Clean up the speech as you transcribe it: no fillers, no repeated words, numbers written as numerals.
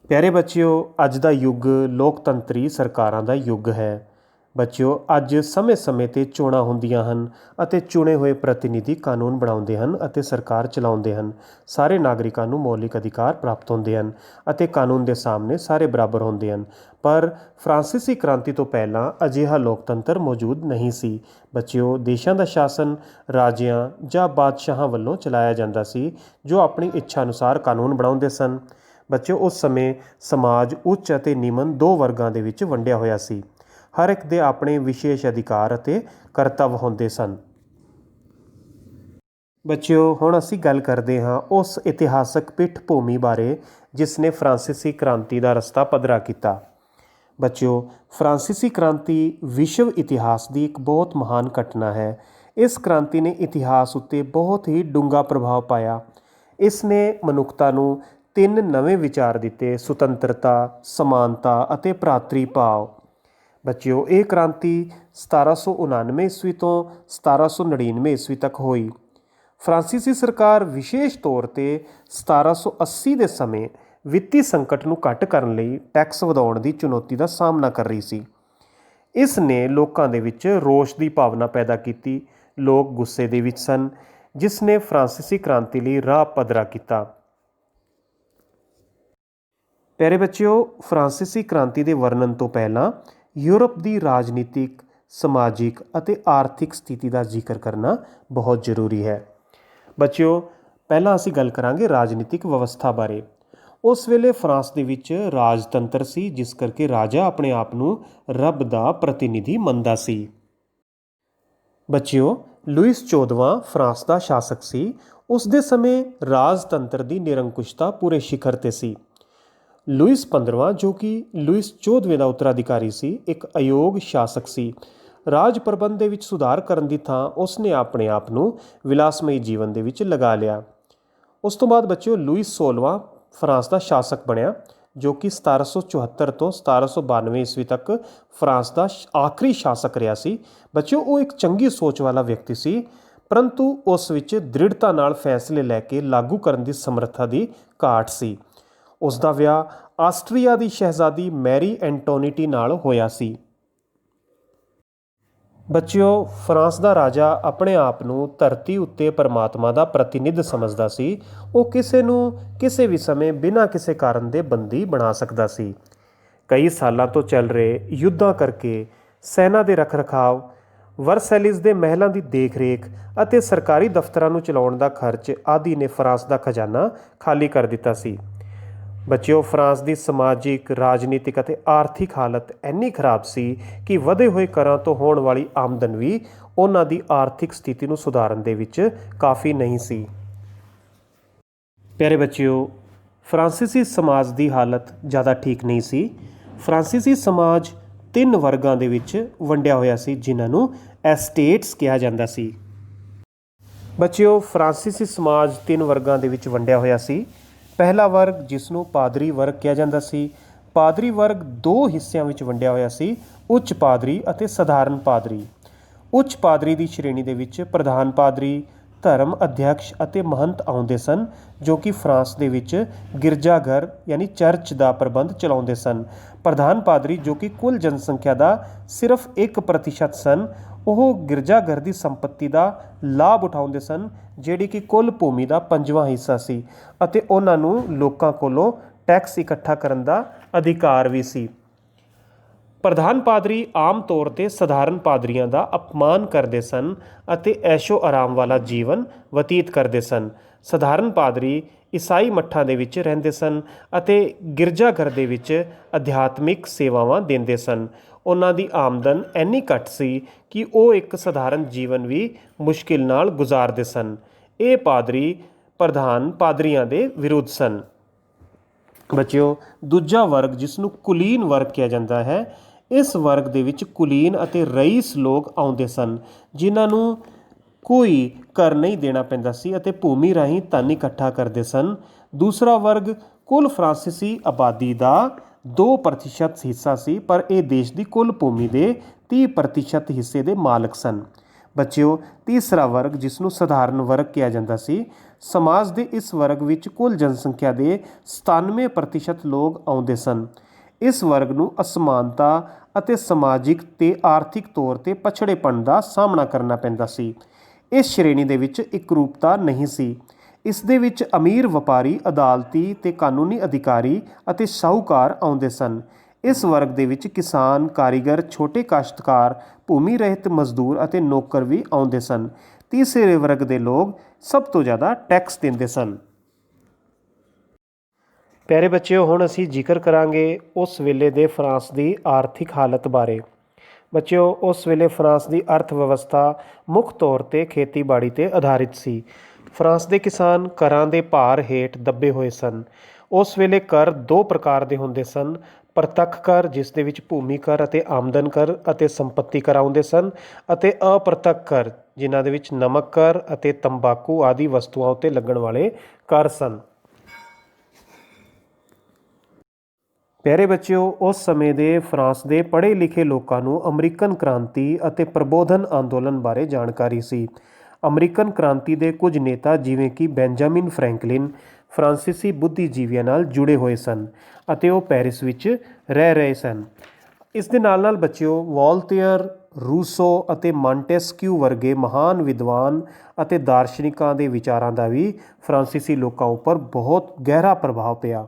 ਪਿਆਰੇ ਬੱਚਿਓ, ਅੱਜ ਦਾ ਯੁੱਗ ਲੋਕਤੰਤਰੀ ਸਰਕਾਰਾਂ ਦਾ ਯੁੱਗ ਹੈ। ਬੱਚਿਓ, ਅੱਜ ਸਮੇਂ-ਸਮੇਂ 'ਤੇ ਚੋਣਾਂ ਹੁੰਦੀਆਂ ਹਨ ਅਤੇ ਚੁਣੇ ਹੋਏ ਪ੍ਰਤੀਨਿਧੀ ਕਾਨੂੰਨ ਬਣਾਉਂਦੇ ਹਨ ਅਤੇ ਸਰਕਾਰ ਚਲਾਉਂਦੇ ਹਨ। ਸਾਰੇ ਨਾਗਰਿਕਾਂ ਨੂੰ ਮੌਲਿਕ ਅਧਿਕਾਰ ਪ੍ਰਾਪਤ ਹੁੰਦੇ ਹਨ ਅਤੇ ਕਾਨੂੰਨ ਦੇ ਸਾਹਮਣੇ ਸਾਰੇ ਬਰਾਬਰ ਹੁੰਦੇ ਹਨ। ਪਰ ਫਰਾਂਸੀਸੀ ਕ੍ਰਾਂਤੀ ਤੋਂ ਪਹਿਲਾਂ ਅਜਿਹਾ ਲੋਕਤੰਤਰ ਮੌਜੂਦ ਨਹੀਂ ਸੀ। ਬੱਚਿਓ, ਦੇਸ਼ਾਂ ਦਾ ਸ਼ਾਸਨ ਰਾਜਿਆਂ ਜਾਂ ਬਾਦਸ਼ਾਹਾਂ ਵੱਲੋਂ ਚਲਾਇਆ ਜਾਂਦਾ ਸੀ, ਜੋ ਆਪਣੀ ਇੱਛਾ ਅਨੁਸਾਰ ਕਾਨੂੰਨ ਬਣਾਉਂਦੇ ਸਨ। ਬੱਚਿਓ, ਉਸ ਸਮੇਂ ਸਮਾਜ ਉੱਚ ਅਤੇ ਨਿਮਨ ਦੋ ਵਰਗਾਂ ਦੇ ਵਿੱਚ ਵੰਡਿਆ ਹੋਇਆ ਸੀ। ਹਰ ਇੱਕ ਦੇ ਆਪਣੇ ਵਿਸ਼ੇਸ਼ ਅਧਿਕਾਰ ਅਤੇ ਕਰਤੱਵ ਹੁੰਦੇ ਸਨ। ਬੱਚਿਓ, ਹੁਣ ਅਸੀਂ ਗੱਲ ਕਰਦੇ ਹਾਂ ਉਸ ਇਤਿਹਾਸਕ ਪਿੱਠ ਭੂਮੀ ਬਾਰੇ ਜਿਸ ਨੇ ਫਰਾਂਸੀਸੀ ਕ੍ਰਾਂਤੀ ਦਾ ਰਸਤਾ ਪੱਧਰਾ ਕੀਤਾ। ਬੱਚਿਓ, ਫਰਾਂਸੀਸੀ ਕ੍ਰਾਂਤੀ ਵਿਸ਼ਵ ਇਤਿਹਾਸ ਦੀ ਇੱਕ ਬਹੁਤ ਮਹਾਨ ਘਟਨਾ ਹੈ। ਇਸ ਕ੍ਰਾਂਤੀ ਨੇ ਇਤਿਹਾਸ ਉੱਤੇ ਬਹੁਤ ਹੀ ਡੂੰਘਾ ਪ੍ਰਭਾਵ ਪਾਇਆ। ਇਸ ਨੇ ਮਨੁੱਖਤਾ ਨੂੰ ਤਿੰਨ ਨਵੇਂ ਵਿਚਾਰ ਦਿੱਤੇ: ਸੁਤੰਤਰਤਾ, ਸਮਾਨਤਾ ਅਤੇ ਭਰਾਤਰੀ ਭਾਵ। ਬੱਚਿਓ, ਇਹ ਕ੍ਰਾਂਤੀ 1799 ਈਸਵੀ ਤੋਂ 1799 ਈਸਵੀ ਤੱਕ ਹੋਈ। ਫਰਾਂਸੀਸੀ ਸਰਕਾਰ ਵਿਸ਼ੇਸ਼ ਤੌਰ 'ਤੇ 1780 ਦੇ ਸਮੇਂ ਵਿੱਤੀ ਸੰਕਟ ਨੂੰ ਘੱਟ ਕਰਨ ਲਈ ਟੈਕਸ ਵਧਾਉਣ ਦੀ ਚੁਣੌਤੀ ਦਾ ਸਾਹਮਣਾ ਕਰ ਰਹੀ ਸੀ। ਇਸ ਨੇ ਲੋਕਾਂ ਦੇ ਵਿੱਚ ਰੋਸ਼ ਦੀ ਭਾਵਨਾ ਪੈਦਾ ਕੀਤੀ। ਲੋਕ ਗੁੱਸੇ ਦੇ ਵਿੱਚ ਸਨ, ਜਿਸ ਨੇ ਫਰਾਂਸੀਸੀ ਕ੍ਰਾਂਤੀ ਲਈ ਰਾਹ ਪੱਧਰਾ ਕੀਤਾ। ਪਿਆਰੇ ਬੱਚਿਓ, ਫਰਾਂਸੀਸੀ ਕ੍ਰਾਂਤੀ ਦੇ ਵਰਣਨ ਤੋਂ ਪਹਿਲਾਂ ਯੂਰਪ ਦੀ ਰਾਜਨੀਤਿਕ, ਸਮਾਜਿਕ ਅਤੇ ਆਰਥਿਕ ਸਥਿਤੀ ਦਾ ਜ਼ਿਕਰ ਕਰਨਾ ਬਹੁਤ ਜ਼ਰੂਰੀ ਹੈ। ਬੱਚਿਓ, ਪਹਿਲਾਂ ਅਸੀਂ ਗੱਲ ਕਰਾਂਗੇ ਰਾਜਨੀਤਿਕ ਵਿਵਸਥਾ ਬਾਰੇ। ਉਸ ਵੇਲੇ ਫਰਾਂਸ ਦੇ ਵਿੱਚ ਰਾਜਤੰਤਰ ਸੀ, ਜਿਸ ਕਰਕੇ ਰਾਜਾ ਆਪਣੇ ਆਪ ਨੂੰ ਰੱਬ ਦਾ ਪ੍ਰਤੀਨਿਧੀ ਮੰਨਦਾ ਸੀ। ਬੱਚਿਓ, ਲੂਈਸ 14ਵਾਂ ਫਰਾਂਸ ਦਾ ਸ਼ਾਸਕ ਸੀ। ਉਸ ਦੇ ਸਮੇਂ ਰਾਜਤੰਤਰ ਦੀ ਨਿਰੰਕੁਸ਼ਤਾ ਪੂਰੇ ਸ਼ਿਖਰ 'ਤੇ ਸੀ। ਲੂਈਸ 15ਵਾਂ, ਜੋ ਕਿ ਲੂਈਸ 14ਵੇਂ ਦਾ ਉੱਤਰਾਧਿਕਾਰੀ ਸੀ, ਇੱਕ ਅਯੋਗ ਸ਼ਾਸਕ ਸੀ। ਰਾਜ ਪ੍ਰਬੰਧ ਦੇ ਵਿੱਚ ਸੁਧਾਰ ਕਰਨ ਦੀ ਥਾਂ ਉਸ ਨੇ ਆਪਣੇ ਆਪ ਨੂੰ ਵਿਲਾਸਮਈ ਜੀਵਨ ਦੇ ਵਿੱਚ ਲਗਾ ਲਿਆ। ਉਸ ਤੋਂ ਬਾਅਦ ਬੱਚਿਓ, ਲੂਈਸ 16ਵਾਂ ਫਰਾਂਸ ਦਾ ਸ਼ਾਸਕ ਬਣਿਆ, ਜੋ ਕਿ 1774 ਤੋਂ 1792 ਈਸਵੀ ਤੱਕ ਫਰਾਂਸ ਦਾ ਆਖਰੀ ਸ਼ਾਸਕ ਰਿਹਾ ਸੀ। ਬੱਚਿਓ, ਉਹ ਇੱਕ ਚੰਗੀ ਸੋਚ ਵਾਲਾ ਵਿਅਕਤੀ ਸੀ, ਪਰੰਤੂ ਉਸ ਵਿੱਚ ਦ੍ਰਿੜਤਾ ਨਾਲ ਫੈਸਲੇ ਲੈ ਕੇ ਲਾਗੂ ਕਰਨ ਦੀ ਸਮਰੱਥਾ ਦੀ ਘਾਟ ਸੀ। ਉਸ ਦਾ ਵਿਆਹ ਆਸਟਰੀਆ ਦੀ ਸ਼ਹਿਜ਼ਾਦੀ ਮੈਰੀ ਐਂਟੋਨੀਟੀ ਨਾਲ ਹੋਇਆ ਸੀ। ਬੱਚਿਓ, ਫਰਾਂਸ ਦਾ ਰਾਜਾ ਆਪਣੇ ਆਪ ਨੂੰ ਧਰਤੀ ਉੱਤੇ ਪਰਮਾਤਮਾ ਦਾ ਪ੍ਰਤੀਨਿਧ ਸਮਝਦਾ ਸੀ। ਉਹ ਕਿਸੇ ਨੂੰ ਕਿਸੇ ਵੀ ਸਮੇਂ ਬਿਨਾਂ ਕਿਸੇ ਕਾਰਨ ਦੇ ਬੰਦੀ ਬਣਾ ਸਕਦਾ ਸੀ। ਕਈ ਸਾਲਾਂ ਤੋਂ ਚੱਲ ਰਹੇ ਯੁੱਧਾਂ ਕਰਕੇ ਸੈਨਾ ਦੇ ਰੱਖ-ਰਖਾਵ, ਵਰਸੈਲਿਸ ਦੇ ਮਹਿਲਾਂ ਦੀ ਦੇਖ-ਰੇਖ ਅਤੇ ਸਰਕਾਰੀ ਦਫ਼ਤਰਾਂ ਨੂੰ ਚਲਾਉਣ ਦਾ ਖਰਚ ਆਦਿ ਨੇ ਫਰਾਂਸ ਦਾ ਖਜ਼ਾਨਾ ਖਾਲੀ ਕਰ ਦਿੱਤਾ ਸੀ। ਬੱਚਿਓ, ਫਰਾਂਸ ਦੀ ਸਮਾਜਿਕ, ਰਾਜਨੀਤਿਕ ਅਤੇ ਆਰਥਿਕ ਹਾਲਤ ਇੰਨੀ ਖਰਾਬ ਸੀ ਕਿ ਵਧੇ ਹੋਏ ਕਰਾਂ ਤੋਂ ਹੋਣ ਵਾਲੀ ਆਮਦਨ ਵੀ ਉਹਨਾਂ ਦੀ ਆਰਥਿਕ ਸਥਿਤੀ ਨੂੰ ਸੁਧਾਰਨ ਦੇ ਵਿੱਚ ਕਾਫੀ ਨਹੀਂ ਸੀ। ਪਿਆਰੇ ਬੱਚਿਓ, ਫਰਾਂਸੀਸੀ ਸਮਾਜ ਦੀ ਹਾਲਤ ਜ਼ਿਆਦਾ ਠੀਕ ਨਹੀਂ ਸੀ। ਫਰਾਂਸੀਸੀ ਸਮਾਜ ਤਿੰਨ ਵਰਗਾਂ ਦੇ ਵਿੱਚ ਵੰਡਿਆ ਹੋਇਆ ਸੀ, ਜਿਨ੍ਹਾਂ ਨੂੰ ਐਸਟੇਟਸ ਕਿਹਾ ਜਾਂਦਾ ਸੀ। ਬੱਚਿਓ, ਫਰਾਂਸੀਸੀ ਸਮਾਜ ਤਿੰਨ ਵਰਗਾਂ ਦੇ ਵਿੱਚ ਵੰਡਿਆ ਹੋਇਆ ਸੀ। ਪਹਿਲਾ ਵਰਗ, ਜਿਸ ਨੂੰ ਪਾਦਰੀ ਵਰਗ ਕਿਹਾ ਜਾਂਦਾ ਸੀ। ਪਾਦਰੀ ਵਰਗ ਦੋ ਹਿੱਸਿਆਂ ਵਿੱਚ ਵੰਡਿਆ ਹੋਇਆ ਸੀ: ਉੱਚ ਪਾਦਰੀ ਅਤੇ ਸਧਾਰਨ ਪਾਦਰੀ। ਉੱਚ ਪਾਦਰੀ ਦੀ ਸ਼੍ਰੇਣੀ ਦੇ ਵਿੱਚ ਪ੍ਰਧਾਨ ਪਾਦਰੀ, ਧਰਮ ਅਧਿਅਕਸ਼ ਅਤੇ ਮਹੰਤ ਆਉਂਦੇ ਸਨ, ਜੋ ਕਿ ਫਰਾਂਸ ਦੇ ਵਿੱਚ ਗਿਰਜਾਘਰ ਯਾਨੀ ਚਰਚ ਦਾ ਪ੍ਰਬੰਧ ਚਲਾਉਂਦੇ ਸਨ। ਪ੍ਰਧਾਨ ਪਾਦਰੀ, ਜੋ ਕਿ ਕੁੱਲ ਜਨਸੰਖਿਆ ਦਾ ਸਿਰਫ 1% ਸਨ, ਉਹ ਗਿਰਜਾਘਰ ਦੀ ਸੰਪੱਤੀ ਦਾ ਲਾਭ ਉਠਾਉਂਦੇ ਸਨ, ਜਿਹੜੀ ਕਿ ਕੁੱਲ ਭੂਮੀ ਦਾ 5ਵਾਂ ਹਿੱਸਾ ਸੀ, ਅਤੇ ਉਹਨਾਂ ਨੂੰ ਲੋਕਾਂ ਕੋਲੋਂ ਟੈਕਸ ਇਕੱਠਾ ਕਰਨ ਦਾ ਅਧਿਕਾਰ ਵੀ ਸੀ। ਪ੍ਰਧਾਨ ਪਾਦਰੀ ਆਮ ਤੌਰ 'ਤੇ ਸਧਾਰਨ ਪਾਦਰੀਆਂ ਦਾ ਅਪਮਾਨ ਕਰਦੇ ਸਨ ਅਤੇ ਐਸ਼ੋ ਆਰਾਮ ਵਾਲਾ ਜੀਵਨ ਬਤੀਤ ਕਰਦੇ ਸਨ। ਸਧਾਰਨ ਪਾਦਰੀ ਈਸਾਈ ਮੱਠਾਂ ਦੇ ਵਿੱਚ ਰਹਿੰਦੇ ਸਨ ਅਤੇ ਗਿਰਜਾਘਰ ਦੇ ਵਿੱਚ ਅਧਿਆਤਮਿਕ ਸੇਵਾਵਾਂ ਦਿੰਦੇ ਸਨ। ਉਹਨਾਂ ਦੀ ਆਮਦਨ ਇੰਨੀ ਘੱਟ ਸੀ ਕਿ ਉਹ ਇੱਕ ਸਧਾਰਨ ਜੀਵਨ ਵੀ ਮੁਸ਼ਕਿਲ ਨਾਲ ਗੁਜ਼ਾਰਦੇ ਸਨ। ਇਹ ਪਾਦਰੀ ਪ੍ਰਧਾਨ ਪਾਦਰੀਆਂ ਦੇ ਵਿਰੁੱਧ ਸਨ। ਬੱਚਿਓ, ਦੂਜਾ ਵਰਗ, ਜਿਸ ਨੂੰ ਕੁਲੀਨ ਵਰਗ ਕਿਹਾ ਜਾਂਦਾ ਹੈ, ਇਸ ਵਰਗ ਦੇ ਵਿੱਚ ਕੁਲੀਨ ਅਤੇ ਰਈਸ ਲੋਕ ਆਉਂਦੇ ਸਨ, ਜਿਨ੍ਹਾਂ ਨੂੰ ਕੋਈ ਕਰ ਨਹੀਂ ਦੇਣਾ ਪੈਂਦਾ ਸੀ ਅਤੇ ਭੂਮੀ ਰਾਹੀਂ ਧਨ ਇਕੱਠਾ ਕਰਦੇ ਸਨ। ਦੂਸਰਾ ਵਰਗ ਕੁੱਲ ਫਰਾਂਸੀਸੀ ਆਬਾਦੀ ਦਾ 2% ਹਿੱਸਾ ਸੀ, ਪਰ ਇਹ ਦੇਸ਼ ਦੀ ਕੁੱਲ ਭੂਮੀ ਦੇ 30% ਹਿੱਸੇ ਦੇ ਮਾਲਕ ਸਨ। ਬੱਚਿਓ, ਤੀਸਰਾ ਵਰਗ ਜਿਸ ਨੂੰ ਸਧਾਰਨ ਵਰਗ ਕਿਹਾ ਜਾਂਦਾ ਸੀ, ਸਮਾਜ ਦੇ ਇਸ ਵਰਗ ਵਿੱਚ ਕੁੱਲ ਜਨਸੰਖਿਆ ਦੇ 97% ਲੋਕ ਆਉਂਦੇ ਸਨ। ਇਸ ਵਰਗ ਨੂੰ ਅਸਮਾਨਤਾ ਅਤੇ ਸਮਾਜਿਕ ਤੇ ਆਰਥਿਕ ਤੌਰ ਤੇ ਪਛੜੇਪਣ ਦਾ ਸਾਹਮਣਾ ਕਰਨਾ ਪੈਂਦਾ ਸੀ। ਇਸ ਸ਼੍ਰੇਣੀ ਦੇ ਵਿੱਚ ਇਕਰੂਪਤਾ ਨਹੀਂ ਸੀ। ਇਸ ਦੇ ਵਿੱਚ ਅਮੀਰ ਵਪਾਰੀ, ਅਦਾਲਤੀ ਤੇ ਕਾਨੂੰਨੀ ਅਧਿਕਾਰੀ ਅਤੇ ਸ਼ਾਹੂਕਾਰ ਆਉਂਦੇ ਸਨ। ਇਸ ਵਰਗ ਦੇ ਵਿੱਚ ਕਿਸਾਨ, ਕਾਰੀਗਰ, ਛੋਟੇ ਕਾਸ਼ਤਕਾਰ, ਭੂਮੀ ਰਹਿਤ ਮਜ਼ਦੂਰ ਅਤੇ ਨੌਕਰ ਵੀ ਆਉਂਦੇ ਸਨ। ਤੀਸਰੇ ਵਰਗ ਦੇ ਲੋਕ ਸਭ ਤੋਂ ਜ਼ਿਆਦਾ ਟੈਕਸ ਦਿੰਦੇ ਸਨ। ਪਿਆਰੇ ਬੱਚਿਓ, ਹੁਣ ਅਸੀਂ ਜ਼ਿਕਰ ਕਰਾਂਗੇ ਉਸ ਵੇਲੇ ਦੇ ਫਰਾਂਸ ਦੀ ਆਰਥਿਕ ਹਾਲਤ ਬਾਰੇ। ਬੱਚਿਓ, ਉਸ ਵੇਲੇ ਫਰਾਂਸ ਦੀ ਅਰਥ ਵਿਵਸਥਾ ਮੁੱਖ ਤੌਰ 'ਤੇ ਖੇਤੀਬਾੜੀ 'ਤੇ ਆਧਾਰਿਤ ਸੀ। ਫਰਾਂਸ ਦੇ ਕਿਸਾਨ ਕਰਾਂ ਦੇ ਭਾਰ ਹੇਠ ਦੱਬੇ ਹੋਏ ਸਨ। ਉਸ ਵੇਲੇ ਕਰ ਦੋ ਪ੍ਰਕਾਰ ਦੇ ਹੁੰਦੇ ਸਨ: ਪ੍ਰਤੱਖ ਕਰ, ਜਿਸ ਦੇ ਵਿੱਚ ਭੂਮੀ ਕਰ ਅਤੇ ਆਮਦਨ ਕਰ ਅਤੇ ਸੰਪੱਤੀ ਕਰ ਆਉਂਦੇ ਸਨ, ਅਤੇ ਅਪ੍ਰਤੱਖ ਕਰ, ਜਿਨ੍ਹਾਂ ਦੇ ਵਿੱਚ ਨਮਕ ਕਰ ਅਤੇ ਤੰਬਾਕੂ ਆਦਿ ਵਸਤੂਆਂ ਉੱਤੇ ਲੱਗਣ ਵਾਲੇ ਕਰ ਸਨ। ਪਿਆਰੇ ਬੱਚਿਓ, ਉਸ ਸਮੇਂ ਦੇ ਫਰਾਂਸ ਦੇ ਪੜ੍ਹੇ ਲਿਖੇ ਲੋਕਾਂ ਨੂੰ ਅਮਰੀਕਨ ਕ੍ਰਾਂਤੀ ਅਤੇ ਪ੍ਰਬੋਧਨ ਅੰਦੋਲਨ ਬਾਰੇ ਜਾਣਕਾਰੀ ਸੀ। ਅਮਰੀਕਨ ਕ੍ਰਾਂਤੀ ਦੇ ਕੁਝ ਨੇਤਾ ਜਿਵੇਂ ਕਿ ਬੈਂਜਾਮਿਨ ਫਰੈਂਕਲਿਨ ਫਰਾਂਸੀਸੀ ਬੁੱਧੀਜੀਵੀਆਂ ਨਾਲ ਜੁੜੇ ਹੋਏ ਸਨ ਅਤੇ ਉਹ ਪੈਰਿਸ ਵਿੱਚ ਰਹਿ ਰਹੇ ਸਨ। ਇਸ ਦੇ ਨਾਲ ਨਾਲ ਬੱਚਿਓ, ਵੋਲਟੇਅਰ, ਰੂਸੋ ਅਤੇ ਮਾਂਟੇਸਕਿਊ ਵਰਗੇ ਮਹਾਨ ਵਿਦਵਾਨ ਅਤੇ ਦਾਰਸ਼ਨਿਕਾਂ ਦੇ ਵਿਚਾਰਾਂ ਦਾ ਵੀ ਫਰਾਂਸੀਸੀ ਲੋਕਾਂ ਉੱਪਰ ਬਹੁਤ ਗਹਿਰਾ ਪ੍ਰਭਾਵ ਪਿਆ।